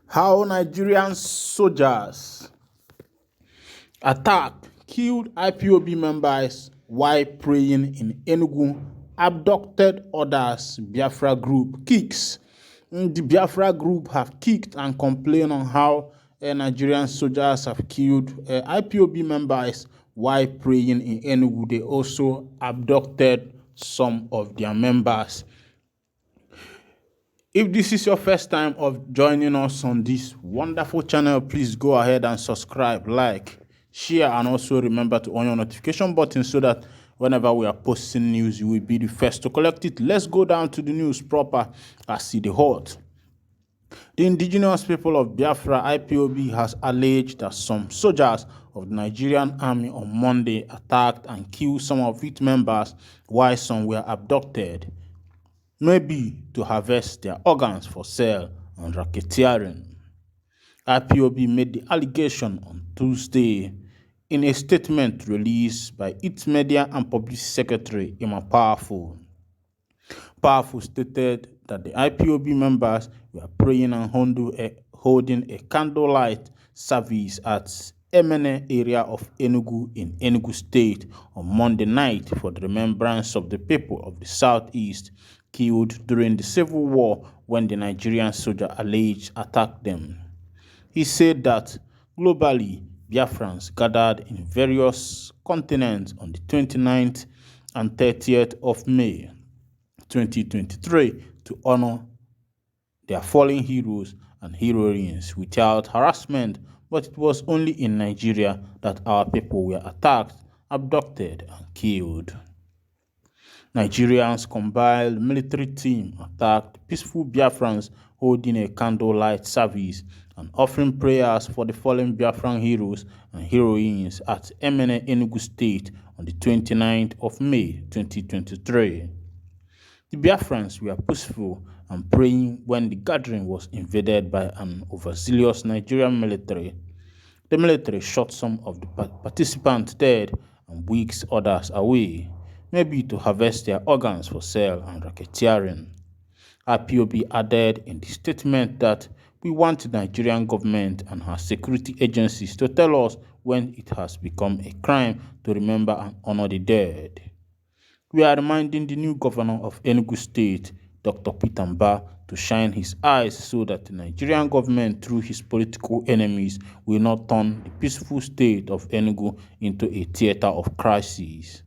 How Nigerian soldiers attacked, killed IPOB members while praying in Enugu, abducted others, Biafra group kicks. The Biafra group have kicked and complained on how Nigerian soldiers have killed IPOB members while praying in Enugu. They also abducted some of their members. If this is your first time of joining us on this wonderful channel, please go ahead and subscribe, like, share, and also remember to on your notification button so that whenever we are posting news, you will be the first to collect it. Let's go down to the news proper as see the hot. The indigenous people of Biafra, IPOB, has alleged that some soldiers of the Nigerian army on Monday attacked and killed some of its members while some were abducted, maybe to harvest their organs for sale and racketeering. IPOB made the allegation on Tuesday in a statement released by its media and publicity secretary, Emma Powerful. Powerful stated that the IPOB members were praying and holding a candlelight service at Emene area of Enugu in Enugu State on Monday night for the remembrance of the people of the Southeast killed during the Civil War when the Nigerian soldier alleged attacked them. He said that globally, Biafrans gathered in various continents on the 29th and 30th of May 2023 to honor their fallen heroes and heroines without harassment, but it was only in Nigeria that our people were attacked, abducted, and killed. Nigerians' combined military team attacked peaceful Biafrans holding a candlelight service and offering prayers for the fallen Biafran heroes and heroines at Emene, Enugu State on the 29th of May 2023. The Biafrans were peaceful and praying when the gathering was invaded by an overzealous Nigerian military. The military shot some of the participants dead and whisked others away, maybe to harvest their organs for sale and racketeering. IPOB added in the statement that we want the Nigerian government and her security agencies to tell us when it has become a crime to remember and honor the dead. We are reminding the new governor of Enugu State, Dr. Peter Mba, to shine his eyes so that the Nigerian government, through his political enemies, will not turn the peaceful state of Enugu into a theater of crises.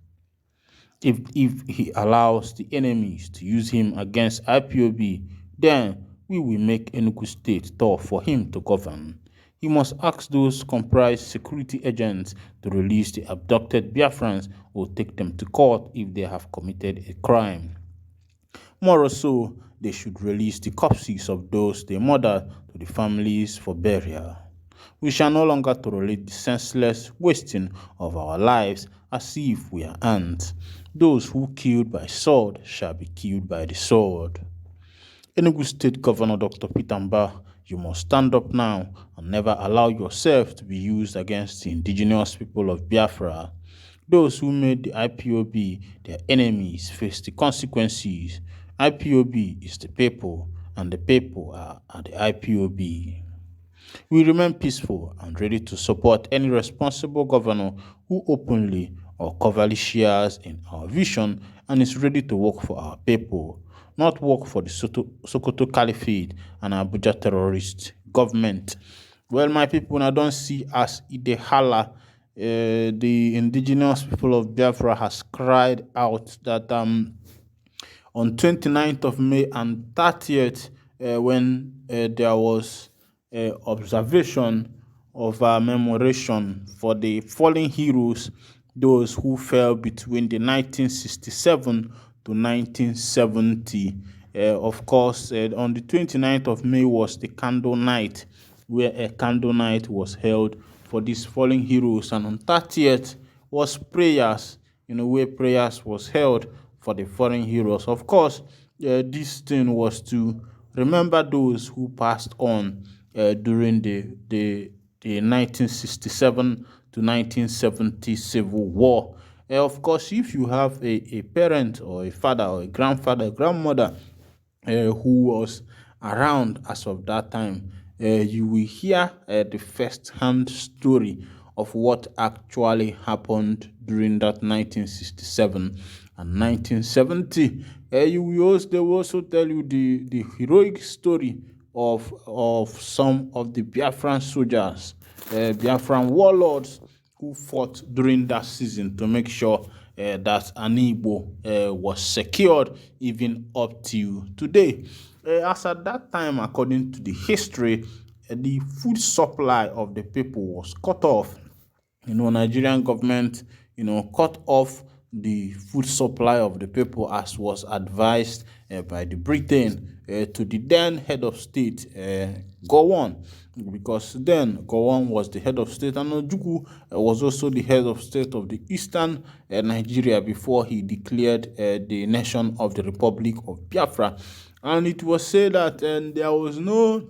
If he allows the enemies to use him against IPOB, then we will make Enugu State tough for him to govern. He must ask those comprised security agents to release the abducted Biafrans or take them to court if they have committed a crime. More so, they should release the corpses of those they murdered to the families for burial. We shall no longer tolerate the senseless wasting of our lives as if we are ants. Those who killed by sword shall be killed by the sword. Enugu State Governor Dr. Peter Mba, you must stand up now and never allow yourself to be used against the indigenous people of Biafra. Those who made the IPOB their enemies face the consequences. IPOB is the people, and the people are the IPOB. We remain peaceful and ready to support any responsible governor who openly or covertly shares in our vision and is ready to work for our people, not work for the Sokoto Caliphate and Abuja terrorist government. Well, my people, now don't see as Idehala, the indigenous people of Biafra has cried out that on 29th of May and 30th, when there was observation of commemoration for the fallen heroes, those who fell between the 1967 to 1970. Of course, on the 29th of May was the candle night, where a candle night was held for these fallen heroes, and on 30th was prayers, where prayers was held for the fallen heroes. Of course, this thing was to remember those who passed on during the 1967 to 1970 Civil War. Of course, if you have a parent or a father or a grandfather, a grandmother who was around as of that time, you will hear the first-hand story of what actually happened during that 1967 and 1970. They will also tell you the heroic story of some of the Biafran soldiers, Biafran warlords who fought during that season to make sure that Anibo was secured even up to today. As at that time, according to the history, the food supply of the people was cut off. Nigerian government, cut off the food supply of the people as was advised by the Britain to the then head of state, Gowon, because then Gowon was the head of state and Ojukwu was also the head of state of the eastern Nigeria before he declared the nation of the Republic of Biafra. And it was said that there was no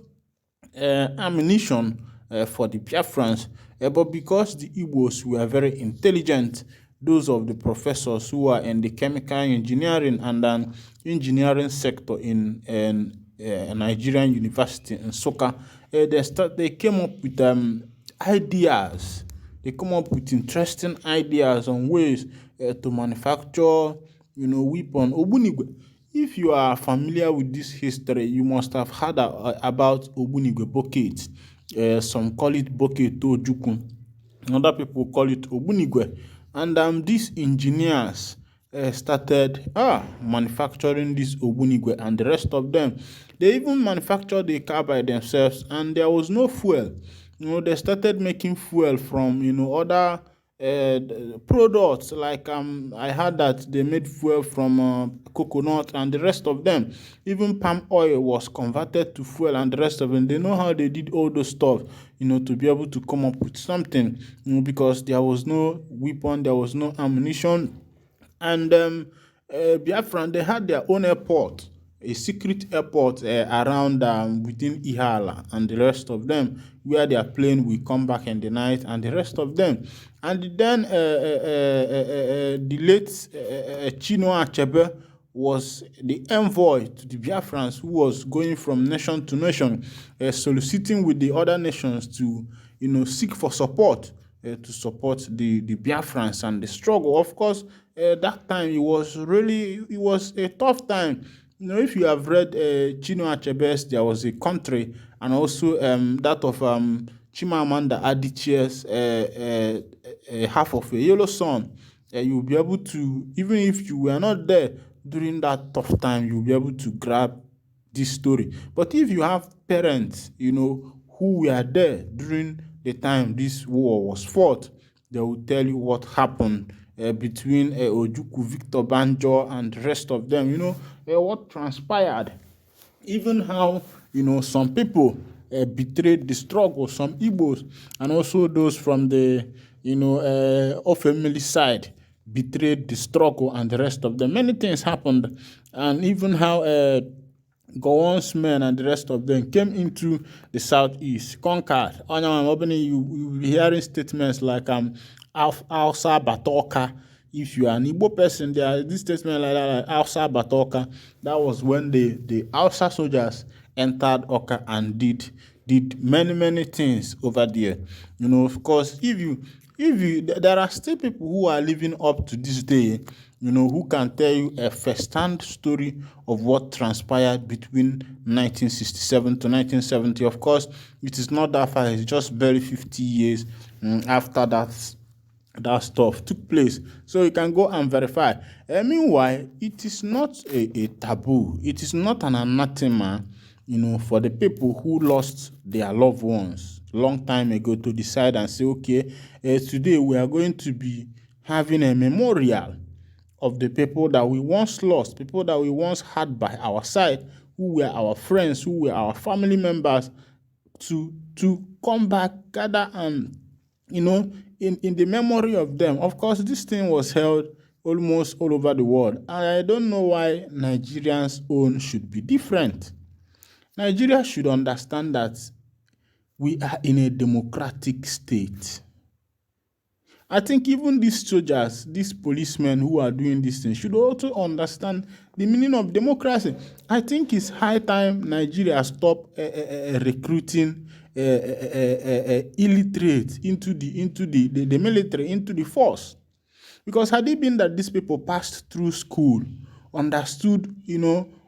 ammunition for the Biafrans, but because the Igbos were very intelligent, those of the professors who are in the chemical engineering and engineering sector in Nigerian University in Soka, they came up with ideas. They come up with interesting ideas on ways to manufacture, weapon. Obunigwe. If you are familiar with this history, you must have heard about Obunigwe bucket. Some call it bucket Ojukwu. Other people call it Obunigwe. And these engineers started manufacturing this Obunigwe and the rest of them. They even manufactured the car by themselves, and there was no fuel. They started making fuel from other products, like I heard that they made fuel from coconut and the rest of them. Even palm oil was converted to fuel and the rest of them. They know how they did all those stuff, to be able to come up with something, because there was no weapon, there was no ammunition. And Biafran, they had their own airport, a secret airport around within Ihala and the rest of them, where their plane will come back in the night and the rest of them. And then the late Chinua Achebe was the envoy to the Biafrans, who was going from nation to nation, soliciting with the other nations to seek for support, to support the Biafrans and the struggle. Of course, that time it was a tough time. If you have read Chinua Achebe's There Was a Country, and also that of Chimamanda Adichie's Half of a Yellow Sun, you'll be able to, even if you were not there during that tough time, you'll be able to grab this story. But if you have parents, who were there during the time this war was fought, they will tell you what happened between Ojukwu, Victor Banjo, and the rest of them. What transpired, even how some people betrayed the struggle, some Igbos, and also those from the family side betrayed the struggle and the rest of them. Many things happened, and even how Gowon's men and the rest of them came into the southeast, conquered. You will be hearing statements like Alsa Batoka. If you are an Igbo person, there are this statement like that, like Alsa Batoka. That was when the Alsa soldiers entered Oka and did many things over there. Of course, there are still people who are living up to this day, who can tell you a first-hand story of what transpired between 1967 to 1970. Of course, it is not that far. It's just barely 50 years after that stuff took place. So you can go and verify. Meanwhile, it is not a taboo. It is not an anathema, for the people who lost their loved ones long time ago to decide and say, okay, today we are going to be having a memorial of the people that we once lost, people that we once had by our side, who were our friends, who were our family members, to come back, gather, and in the memory of them. Of course, this thing was held almost all over the world, and I don't know why Nigerians' own should be different. Nigeria should understand that we are in a democratic state. I think even these soldiers, these policemen who are doing these things should also understand the meaning of democracy. I think it's high time Nigeria stop recruiting illiterate into the military, into the force. Because had it been that these people passed through school, understood,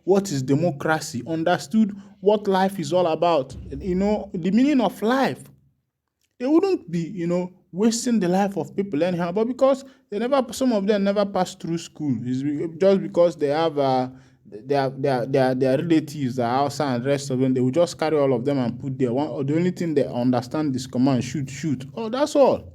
what is democracy, understood what life is all about, the meaning of life, they wouldn't be, wasting the life of people anyhow. But because some of them never passed through school, just because they have their relatives are outside and the rest of them, they will just carry all of them and put there. The only thing they understand is command, shoot. Oh, that's all.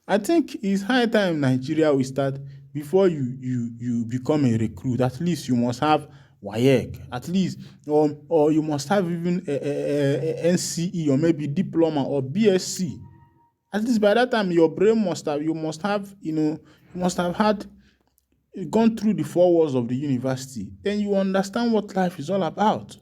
I think it's high time Nigeria will start. Before you become a recruit, at least you must have WAEC, at least, or you must have even a NCE, or maybe diploma or BSc. At least by that time, your brain must have had gone through the 4 walls of the university. Then you understand what life is all about.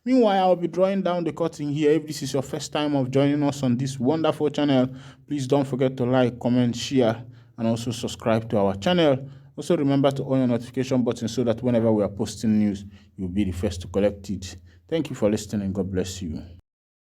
Meanwhile, I'll be drawing down the curtain here. If this is your first time of joining us on this wonderful channel, please don't forget to like, comment, share, and also subscribe to our channel. Also remember to on your notification button so that whenever we are posting news, you'll be the first to collect it. Thank you for listening. God bless you.